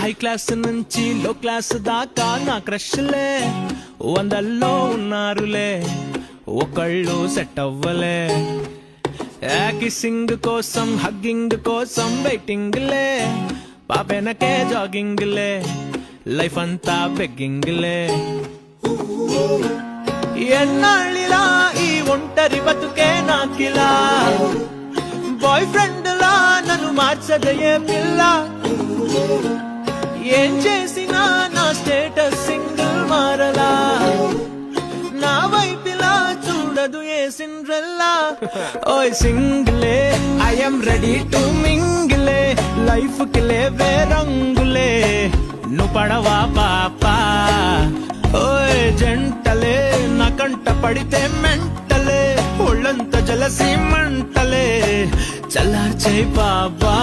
High class నుంచి లో class దాకా నా క్రష్లే వందల్లో ఉన్నారులే, ఒకళ్ళు సెట్ అవ్వలే. కిస్సింగ్ కోసం హగ్గింగ్ కోసం వెయిటింగ్ లే, పాపెనకే జాగింగ్ లే, లైఫ్ అంతా బెగ్గింగ్ లే. ఎన్నాళ్ళిలా ఈ ఒంటరి బతుకే నాకిలా, బాయ్ ఫ్రెండ్ లా నన్ను మార్చదయే పిల్ల. ఏం చేసినా నా స్టేటస్ సింగిల్ మారలా, నా వైపిలా చూడదు ఏ సిండ్రెల్లా. ఓయ్ సింగిలే ఐఎమ్ రెడీ టు మింగిలే, లైఫ్ కి లేవే రంగులే, నువ్వు పడవా పాపా. ఓయ్ జంటలే నా కంట పడితే మెంటలే, ఒళ్ళంత జలసి మంటలే, చల్లార్చే బాబా.